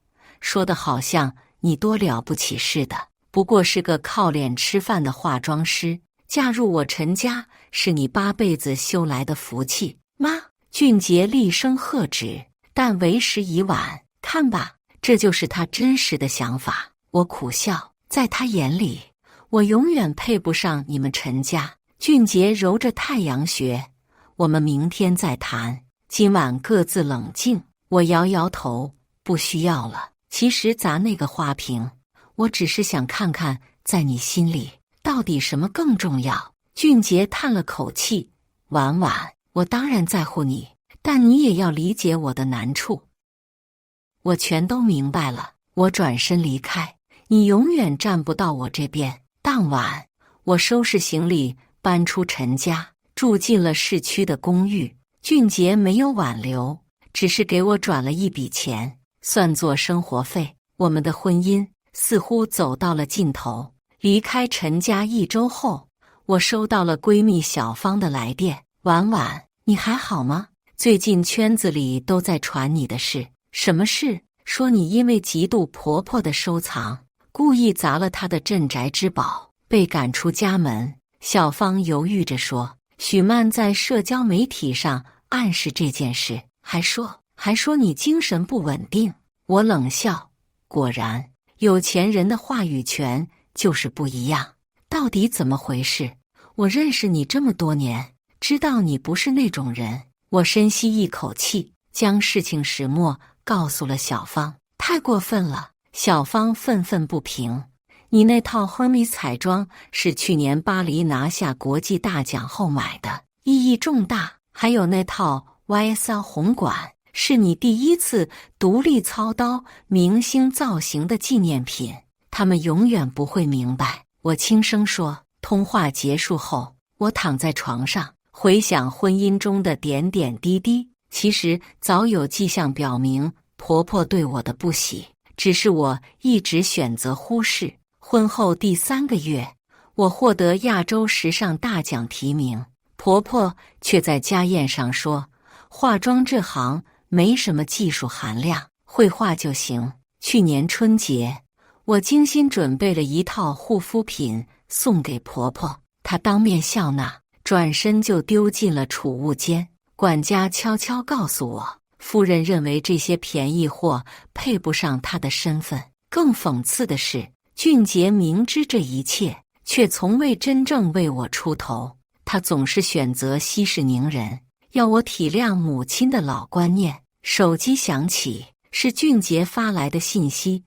说的好像你多了不起似的，不过是个靠脸吃饭的化妆师。嫁入我陈家是你8辈子修来的福气。妈！俊杰厉声喝止，但为时已晚。看吧，这就是他真实的想法。我苦笑，在他眼里，我永远配不上你们陈家。俊杰揉着太阳穴，我们明天再谈，今晚各自冷静。我摇摇头，不需要了。其实砸那个花瓶，我只是想看看在你心里到底什么更重要。俊杰叹了口气，婉婉，我当然在乎你，但你也要理解我的难处。我全都明白了。我转身离开，你永远站不到我这边。当晚，我收拾行李搬出陈家，住进了市区的公寓。俊杰没有挽留，只是给我转了一笔钱，算作生活费。我们的婚姻似乎走到了尽头。离开陈家1周后，我收到了闺蜜小芳的来电。婉婉，你还好吗？最近圈子里都在传你的事。什么事？说你因为嫉妒婆婆的收藏，故意砸了她的镇宅之宝，被赶出家门。小芳犹豫着说，许曼在社交媒体上暗示这件事，还说你精神不稳定。我冷笑，果然，有钱人的话语权就是不一样。到底怎么回事？我认识你这么多年，知道你不是那种人。我深吸一口气，将事情始末告诉了小芳。太过分了！小芳愤愤不平。你那套 Hermes 彩妆是去年巴黎拿下国际大奖后买的，意义重大。还有那套 YSL 红管，是你第一次独立操刀明星造型的纪念品。他们永远不会明白。我轻声说。通话结束后，我躺在床上，回想婚姻中的点点滴滴。其实早有迹象表明婆婆对我的不喜，只是我一直选择忽视。婚后第3个月，我获得亚洲时尚大奖提名，婆婆却在家宴上说，化妆这行没什么技术含量，会画就行。去年春节，我精心准备了一套护肤品送给婆婆，她当面笑纳，转身就丢进了储物间。管家悄悄告诉我，夫人认为这些便宜货配不上她的身份。更讽刺的是，俊杰明知这一切，却从未真正为我出头。他总是选择息事宁人，要我体谅母亲的老观念。手机响起，是俊杰发来的信息：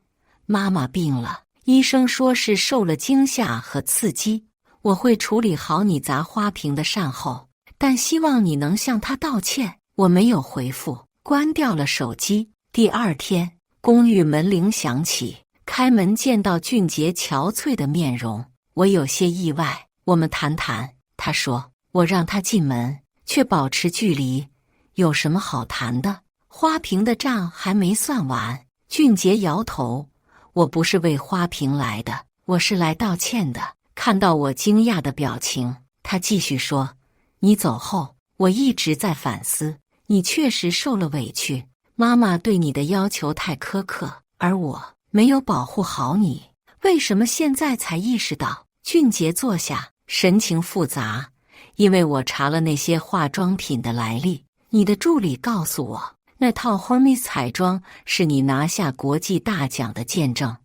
妈妈病了，医生说是受了惊吓和刺激，我会处理好你砸花瓶的善后，但希望你能向她道歉。我没有回复，关掉了手机。第2天，公寓门铃响起，开门见到俊杰憔悴的面容，我有些意外。我们谈谈，他说。我让他进门，却保持距离。有什么好谈的？花瓶的账还没算完。俊杰摇头，我不是为花瓶来的，我是来道歉的。看到我惊讶的表情，他继续说，你走后，我一直在反思，你确实受了委屈，妈妈对你的要求太苛刻，而我没有保护好你。为什么现在才意识到？俊杰坐下，神情复杂。因为我查了那些化妆品的来历，你的助理告诉我，那套 Hermes 彩妆是你拿下国际大奖的见证，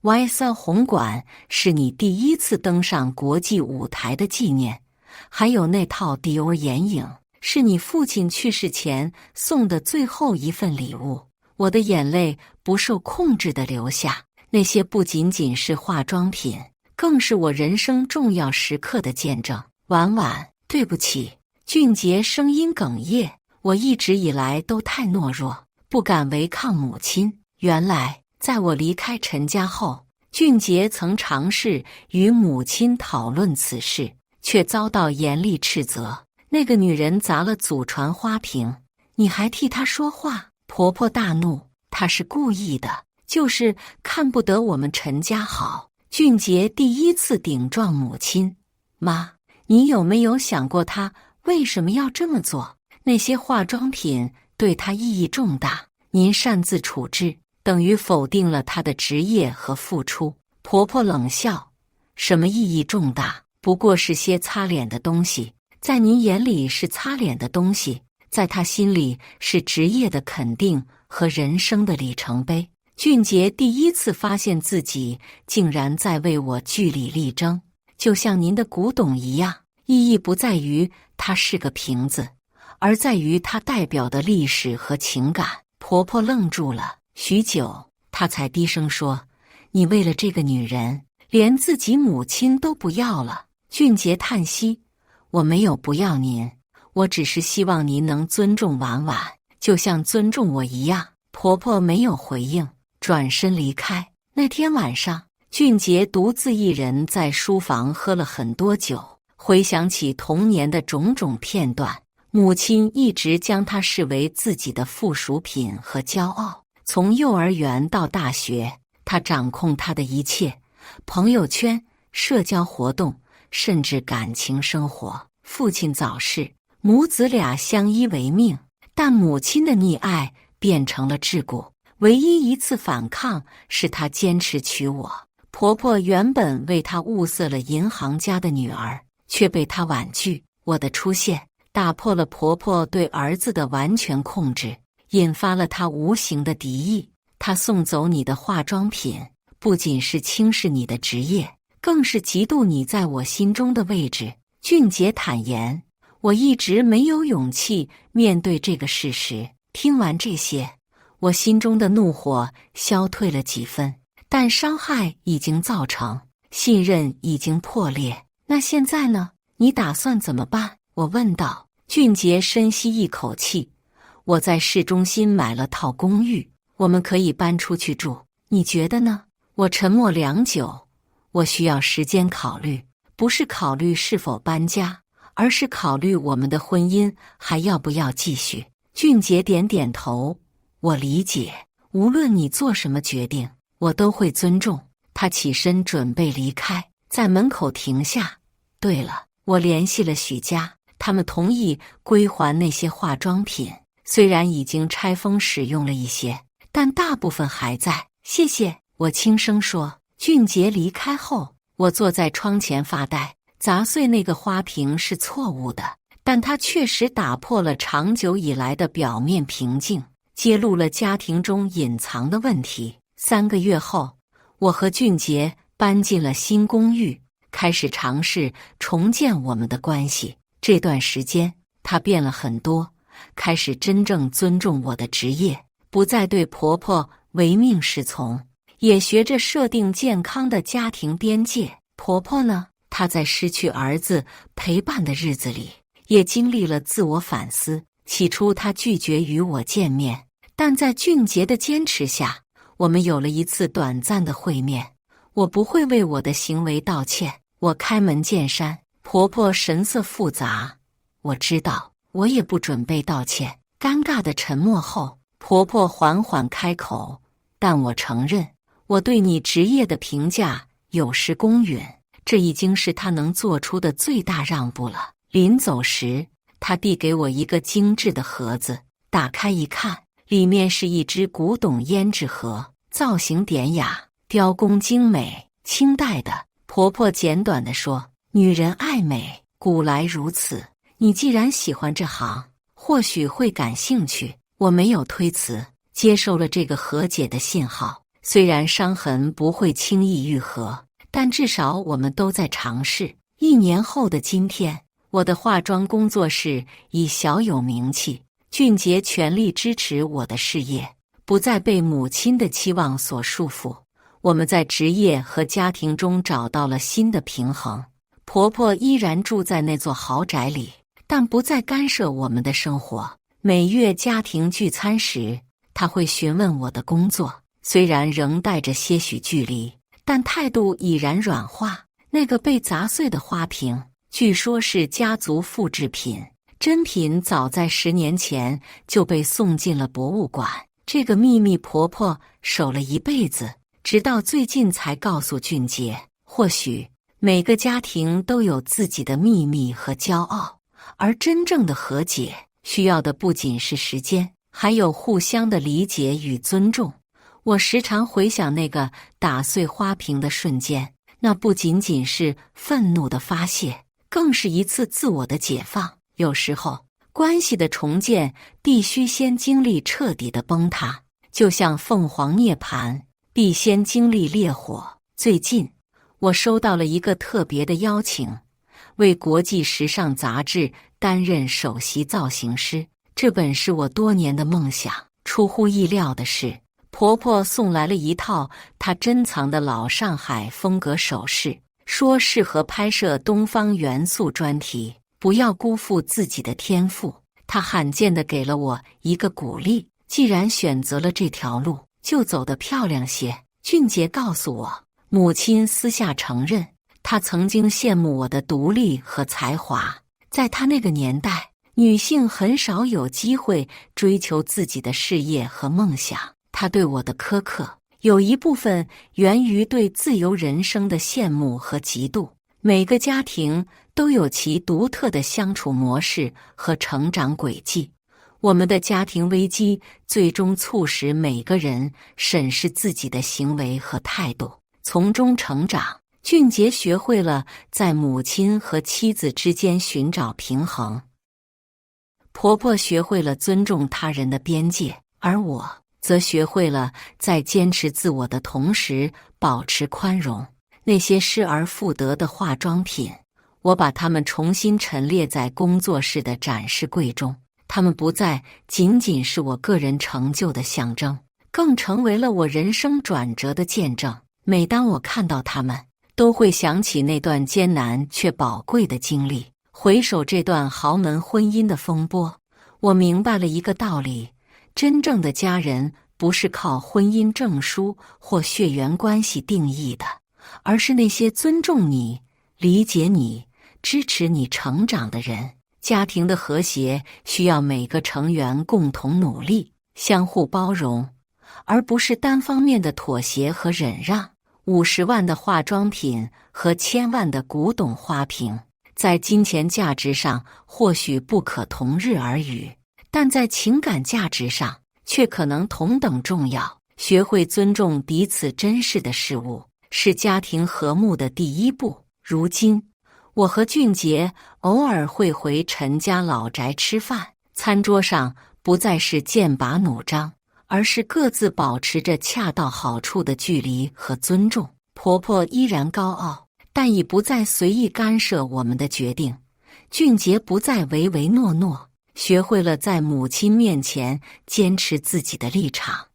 YSL 红馆是你第1次登上国际舞台的纪念，还有那套 Dior 眼影是你父亲去世前送的最后一份礼物。我的眼泪不受控制地流下，那些不仅仅是化妆品，更是我人生重要时刻的见证。婉婉，对不起。俊杰声音哽咽，我一直以来都太懦弱，不敢违抗母亲。原来，在我离开陈家后，俊杰曾尝试与母亲讨论此事，却遭到严厉斥责。那个女人砸了祖传花瓶，你还替她说话？婆婆大怒，她是故意的，就是看不得我们陈家好。俊杰第1次顶撞母亲，妈，你有没有想过他为什么要这么做？那些化妆品对他意义重大，您擅自处置，等于否定了他的职业和付出。婆婆冷笑，什么意义重大？不过是些擦脸的东西，在您眼里是擦脸的东西，在他心里是职业的肯定和人生的里程碑。俊杰第1次发现自己竟然在为我据理力争。就像您的古董一样，意义不在于它是个瓶子，而在于它代表的历史和情感。婆婆愣住了许久，她才低声说，你为了这个女人，连自己母亲都不要了。俊杰叹息，我没有不要您，我只是希望您能尊重婉婉，就像尊重我一样。婆婆没有回应，转身离开。那天晚上，俊杰独自一人在书房喝了很多酒，回想起童年的种种片段。母亲一直将他视为自己的附属品和骄傲，从幼儿园到大学，他掌控他的一切，朋友圈、社交活动，甚至感情生活。父亲早逝，母子俩相依为命，但母亲的溺爱变成了桎梏。唯一一次反抗是他坚持娶我。婆婆原本为她物色了银行家的女儿，却被她婉拒。我的出现打破了婆婆对儿子的完全控制，引发了她无形的敌意。她送走你的化妆品，不仅是轻视你的职业，更是嫉妒你在我心中的位置。俊杰坦言，我一直没有勇气面对这个事实。听完这些，我心中的怒火消退了几分。但伤害已经造成，信任已经破裂。那现在呢？你打算怎么办？我问道。俊杰深吸一口气，我在市中心买了套公寓，我们可以搬出去住。你觉得呢？我沉默良久，我需要时间考虑，不是考虑是否搬家，而是考虑我们的婚姻还要不要继续。俊杰点点头，我理解，无论你做什么决定，我都会尊重，她起身准备离开，在门口停下。对了，我联系了许家，他们同意归还那些化妆品，虽然已经拆封使用了一些，但大部分还在。谢谢，我轻声说。俊杰离开后，我坐在窗前发呆。砸碎那个花瓶是错误的，但它确实打破了长久以来的表面平静，揭露了家庭中隐藏的问题。3个月后，我和俊杰搬进了新公寓，开始尝试重建我们的关系。这段时间，他变了很多，开始真正尊重我的职业，不再对婆婆唯命是从，也学着设定健康的家庭边界。婆婆呢？她在失去儿子陪伴的日子里，也经历了自我反思。起初，她拒绝与我见面，但在俊杰的坚持下，我们有了一次短暂的会面。我不会为我的行为道歉，我开门见山。婆婆神色复杂，我知道，我也不准备道歉。尴尬的沉默后，婆婆缓缓开口，但我承认，我对你职业的评价有失公允。这已经是他能做出的最大让步了。临走时，他递给我一个精致的盒子，打开一看，里面是一只古董胭脂盒，造型典雅，雕工精美，清代的。婆婆简短地说：“女人爱美，古来如此。你既然喜欢这行，或许会感兴趣。”我没有推辞，接受了这个和解的信号。虽然伤痕不会轻易愈合，但至少我们都在尝试。1年后的今天，我的化妆工作室已小有名气。俊杰全力支持我的事业，不再被母亲的期望所束缚。我们在职业和家庭中找到了新的平衡。婆婆依然住在那座豪宅里，但不再干涉我们的生活。每月家庭聚餐时，她会询问我的工作，虽然仍带着些许距离，但态度已然软化。那个被砸碎的花瓶，据说是家族复制品，真品早在10年前就被送进了博物馆。这个秘密婆婆守了一辈子，直到最近才告诉俊杰。或许每个家庭都有自己的秘密和骄傲，而真正的和解需要的不仅是时间，还有互相的理解与尊重。我时常回想那个打碎花瓶的瞬间，那不仅仅是愤怒的发泄，更是一次自我的解放。有时候，关系的重建必须先经历彻底的崩塌，就像凤凰涅槃，必先经历烈火。最近，我收到了一个特别的邀请，为国际时尚杂志担任首席造型师。这本是我多年的梦想。出乎意料的是，婆婆送来了一套她珍藏的老上海风格首饰，说适合拍摄东方元素专题，不要辜负自己的天赋。她罕见地给了我一个鼓励，既然选择了这条路，就走得漂亮些。俊杰告诉我，母亲私下承认，她曾经羡慕我的独立和才华。在她那个年代，女性很少有机会追求自己的事业和梦想。她对我的苛刻，有一部分源于对自由人生的羡慕和嫉妒。每个家庭都有其独特的相处模式和成长轨迹。我们的家庭危机最终促使每个人审视自己的行为和态度，从中成长。俊杰学会了在母亲和妻子之间寻找平衡，婆婆学会了尊重他人的边界，而我则学会了在坚持自我的同时保持宽容。那些失而复得的化妆品，我把它们重新陈列在工作室的展示柜中。它们不再仅仅是我个人成就的象征，更成为了我人生转折的见证。每当我看到它们，都会想起那段艰难却宝贵的经历。回首这段豪门婚姻的风波，我明白了一个道理：真正的家人不是靠婚姻证书或血缘关系定义的，而是那些尊重你、理解你、支持你成长的人。家庭的和谐需要每个成员共同努力，相互包容，而不是单方面的妥协和忍让。50万的化妆品和1000万的古董花瓶，在金钱价值上或许不可同日而语，但在情感价值上却可能同等重要。学会尊重彼此珍视的事物，是家庭和睦的第一步。如今，我和俊杰偶尔会回陈家老宅吃饭，餐桌上不再是剑拔弩张，而是各自保持着恰到好处的距离和尊重。婆婆依然高傲，但已不再随意干涉我们的决定。俊杰不再唯唯诺诺，学会了在母亲面前坚持自己的立场，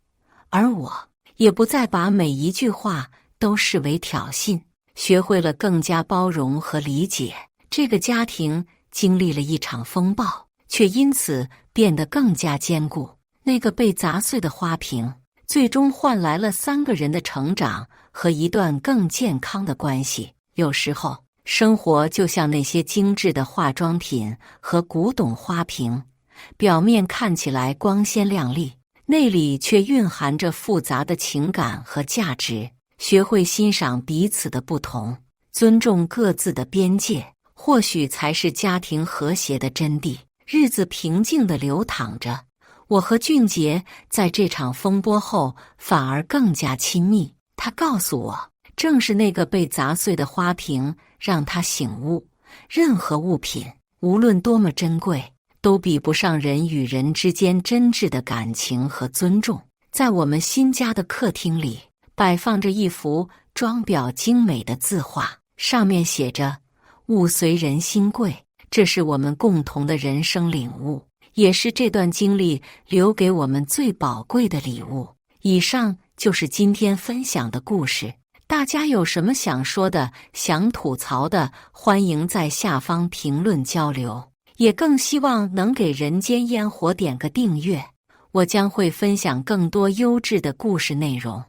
而我也不再把每一句话都视为挑衅，学会了更加包容和理解。这个家庭经历了一场风暴，却因此变得更加坚固。那个被砸碎的花瓶，最终换来了3个人的成长和一段更健康的关系。有时候，生活就像那些精致的化妆品和古董花瓶，表面看起来光鲜亮丽，内里却蕴含着复杂的情感和价值。学会欣赏彼此的不同，尊重各自的边界，或许才是家庭和谐的真谛。日子平静地流淌着，我和俊杰在这场风波后反而更加亲密。他告诉我，正是那个被砸碎的花瓶让他醒悟，任何物品，无论多么珍贵，都比不上人与人之间真挚的感情和尊重。在我们新家的客厅里，摆放着一幅装裱精美的字画，上面写着“物随人心贵”。这是我们共同的人生领悟，也是这段经历留给我们最宝贵的礼物。以上就是今天分享的故事，大家有什么想说的、想吐槽的，欢迎在下方评论交流。也更希望能给人间烟火点个订阅，我将会分享更多优质的故事内容。